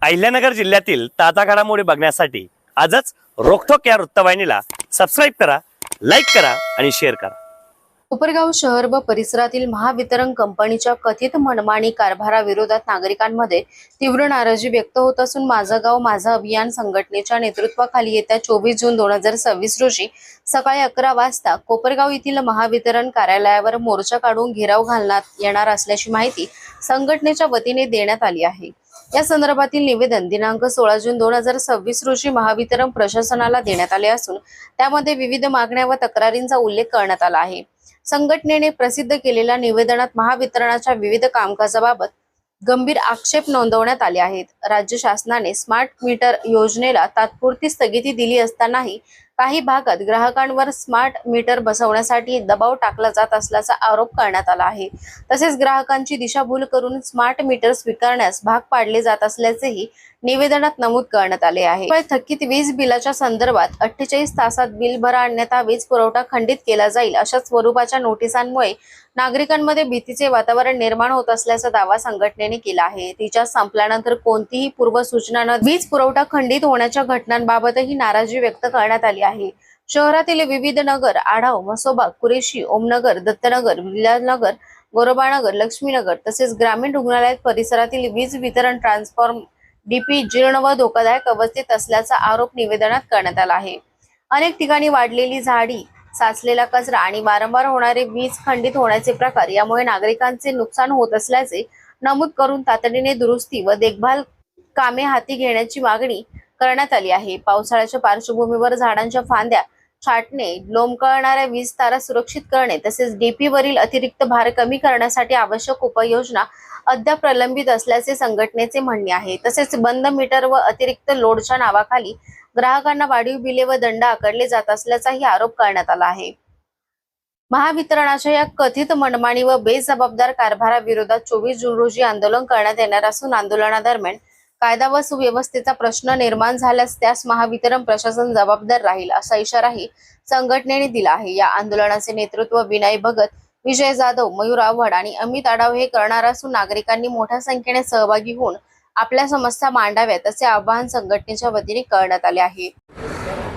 अहिल्यानगर जिल्ह्यातील ताजा घडामोडी बघण्यासाठी आजच रोखोक या वृत्तवाहिनीला सबस्क्राईब करा, लाईक करा आणि शेअर करा। कोपरगाव शहर व परिसरातील महावितरण कंपनीच्या कथित मनमानी कारभाराविरोधात नागरिकांमध्ये तीव्र नाराजी व्यक्त होत असून माझं गाव माझं अभियान संघटनेच्या नेतृत्वाखाली येत्या 24 जून 2026 रोजी सकाळी 11 वाजता कोपरगाव येथील महावितरण कार्यालयावर मोर्चा काढून घेराव घालण्यात येणार असल्याची माहिती संघटनेच्या वतीने देण्यात आली आहे। या संदर्भातील निवेदन दिनांक 16 जून 2026 रोजी महावितरण प्रशासनाला देण्यात आले असून त्यामध्ये विविध मागण्या व तक्रारींचा उल्लेख करण्यात आला आहे। संघटनेने प्रसिद्ध केलेल्या निवेदनात महावितरणाच्या विविध कामकाजाबाबत गंभीर आक्षेप नोंदवण्यात आले आहेत। राज्य शासनाने स्मार्ट मीटर योजनेला तात्पुरती स्थगिती दिली असतानाही काही भागात ग्राहकांवर स्मार्ट मीटर बसवण्यासाठी दबाव टाकला जात असल्याचा आरोप करण्यात आला आहे। तसेच ग्राहकांची दिशाभूल करून स्मार्ट मीटर स्वीकारण्यास भाग पाडले जात असल्याचेही निवेदनात नमूद करण्यात आले आहे। थकीत वीज बिलाच्या संदर्भात 48 तासात बिल भरा अन्यथा वीज पुरवठा खंडित केला जाईल अशा स्वरूपाच्या नोटिसांमुळे नागरिकांमध्ये भीतीचे वातावरण निर्माण होत असल्याचा दावा संघटनेने केला आहे। तिच्या संपल्यानंतर कोणतीही पूर्वसूचना न वीज पुरवठा खंडित होण्याच्या घटनांबाबतही नाराजी व्यक्त करण्यात आली आहे। शहरातील विविध नगर आढाव, मसोबा, कुरेशी, ओमनगर, दत्तनगर, विलासनगर, गोरबानगर, लक्ष्मीनगर तसेच ग्रामीण रुग्णालयात परिसरातील वीज वितरण ट्रान्सफॉर्म डीपी जीर्ण व धोकादायक अवस्थेत असल्याचा आरोप निवेदनात करण्यात आला आहे। अनेक ठिकाणी वाढलेली झाडी, साचलेला कचरा आणि वारंवार होणारे वीज खंडित होण्याचे प्रकार यामुळे नागरिकांचे नुकसान होत असल्याचे नमूद करून तातडीने दुरुस्ती व देखभाल कामे हाती घेण्याची मागणी करण्यात आली आहे। पावसाळ्याच्या पार्श्वभूमीवर झाडांच्या फांद्या छाटणे, लोंबकळणाऱ्या वीज तारा सुरक्षित करणे तसेच डीपी वरील अतिरिक्त भार कमी करण्यासाठी आवश्यक उपाययोजना अद्याप प्रलंबित असल्याचे संघटनेचे म्हणणे आहे। तसेच बंद मीटर व अतिरिक्त लोडच्या नावाखाली ग्राहकांना वाढीव बिले व दंड आकारले जात असल्याचाही आरोप करण्यात आला आहे। महावितरणाच्या या कथित मनमानी व बेजबाबदार कारभाराविरोधात 24 जून रोजी आंदोलन करण्यात येणार असून आंदोलनादरम्यान कायदा व सुव्यवस्थेचा प्रश्न निर्माण झाल्यास त्यास महावितरण प्रशासन जबाबदार राहील असा इशाराही संघटनेने दिला आहे। या आंदोलनाचे नेतृत्व विनय भगत, विजय जाधव, मयूर आव्हाड आणि अमित आडाव हे करणार असून नागरिकांनी मोठ्या संख्येने सहभागी होऊन आपल्या समस्या मांडाव्यात असे आवाहन संघटनेच्या वतीने करण्यात आले आहे।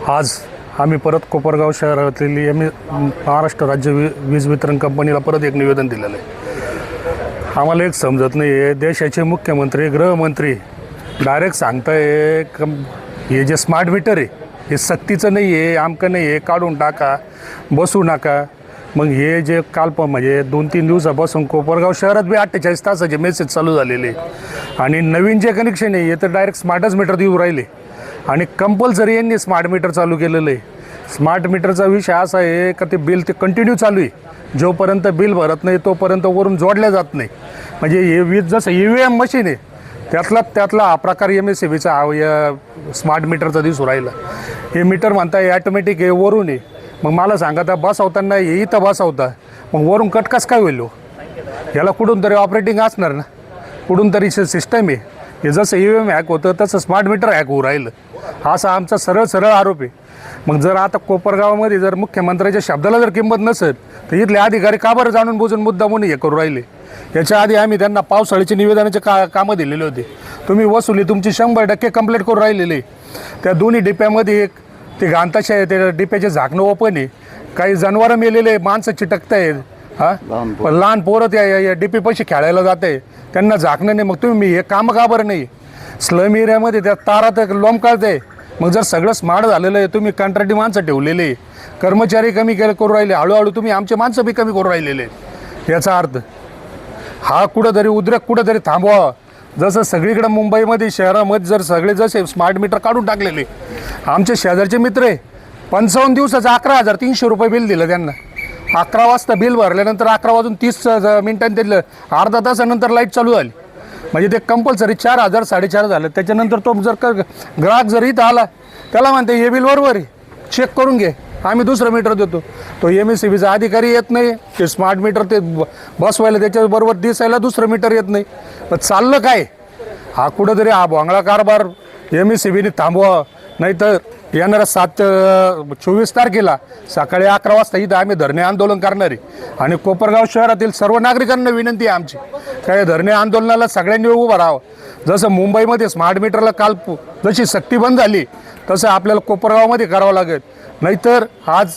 आज आम्ही परत कोपरगाव शहरातील महाराष्ट्र राज्य वीज वितरण कंपनीला परत एक निवेदन दिलेलं आहे। आम्हाला एक समजत नाही आहे, देशाचे मुख्यमंत्री, गृहमंत्री डायरेक्ट सांगताय हे जे स्मार्ट मीटर आहे हे सक्तीचं नाही आहे, आमकं नाही आहे, काढून टाका, बसू नका। मग हे जे काल म्हणजे 2-3 दिवसापासून कोपरगाव शहरात बी 48 तासाचे मेसेज चालू झालेले आणि नवीन जे कनेक्शन आहे तर डायरेक्ट स्मार्टच मीटर देऊ राहिले आणि कंपल्सरी यांनी स्मार्ट मीटर चालू केलेलं आहे। स्मार्ट मीटरचा विषय असा आहे का ते बिल ते कंटिन्यू चालू आहे, जोपर्यंत बिल भरत नाही तोपर्यंत वरून जोडल्या जात नाही। म्हणजे हे वीज जसं EVM मशीन आहे त्यातला हा प्रकार MSEBीचा स्मार्ट मीटरचा दिसू राहिला। हे मीटर म्हणता ॲटोमॅटिक आहे, वरून आहे। मग मला सांगा आता बसवताना हे इथं बसवता मग वरून कटकास काय होईल? याला कुठून तरी ऑपरेटिंग असणार ना, कुठून तरी सिस्टम आहे। हे जसं EVM हॅक होतं तसं स्मार्ट मीटर हॅक होऊ राहिलं, असा आमचा सरळ आरोप आहे। मग जर आता कोपरगावामध्ये जर मुख्यमंत्र्याच्या शब्दाला जर किंमत नसेल तर इथले अधिकारी का बरं जाणून बुजून मुद्दामून हे करू राहिले? याच्या आधी आम्ही त्यांना पावसाळ्याचे निवेदनाचे कामं दिलेले होते। तुम्ही वसुली तुमची 100% कंप्लीट करून राहिलेले। त्या दोन्ही डिप्यामध्ये एक ते घाणताशा आहे, त्या डिप्याचे झाकणं ओपन आहे, काही जनावरं मेलेले, माणसं चिटकत आहेत, पण लहान पोरं त्या डिपी पैसे खेळायला जात आहे, त्यांना झाकणं नाही। मग तुम्ही हे कामं का बरं नाही? स्लम एरियामध्ये त्या तारा तर लोंबकळत आहे। मग जर सगळं स्मार्ट झालेलं आहे, तुम्ही कंत्राटी माणसं ठेवलेले, कर्मचारी कमी करू राहिले, हळूहळू तुम्ही आमचे माणसं बी कमी करू राहिलेले। याचा अर्थ हा कुठंतरी उद्रेक कुठंतरी थांबवा। जसं सगळीकडे मुंबईमध्ये शहरामध्ये जर सगळे जसे स्मार्ट मीटर काढून टाकलेले, आमचे शेजारचे मित्र आहे 55 दिवसाचं 11,300 रुपये बिल दिलं त्यांना। 11 वाजता बिल भरल्यानंतर 11 वाजून 30 मिनिटांनी दिलं, अर्धा तासानंतर लाईट चालू झाली। म्हणजे ते कंपल्सरी 4,000 4,500 झालं। त्याच्यानंतर तो जर का ग्राहक जर इथं आला त्याला म्हणते हे बिल बरोबर आहे, चेक करून घे, आम्ही दुसरं मीटर देतो। तो MSEBीचा अधिकारी येत नाही, ते स्मार्ट मीटर ते बसवायला त्याच्याबरोबर दिसायला दुसरं मीटर येत नाही। पण चाललं काय? हा कुठंतरी हा भोंगळा कारभार MSEBीने थांबवा, नाहीतर येणाऱ्या 24 तारखेला सकाळी 11 वाजता इथं आम्ही धरणे आंदोलन करणार आहे। आणि कोपरगाव शहरातील सर्व नागरिकांना विनंती आहे आमची, काय धरणे आंदोलनाला सगळ्यांनी उभं राहावं। जसं मुंबईमध्ये स्मार्ट मीटरला काल जशी सक्ती बंद झाली तसं आपल्याला कोपरगावमध्ये करावं लागेल. नाहीतर आज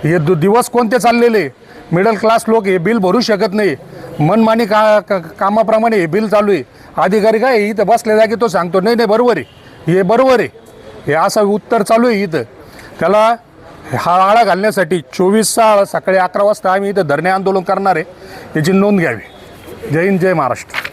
हे दिवस कोणते चाललेले, मिडल क्लास लोक हे बिल भरू शकत नाही, मनमानी कामाप्रमाणे हे बिल चालू आहे. अधिकारी काय इथं बसल्या जागी तो सांगतो नाही नाही बरोबर आहे, हे बरोबर आहे, हे असं उत्तर चालू आहे इथं. त्याला हा आळा घालण्यासाठी 24/6 सकाळी 11 वाजता आम्ही इथं धरणे आंदोलन करणार आहे, याची नोंद घ्यावी. जय हिंद, जय महाराष्ट्र.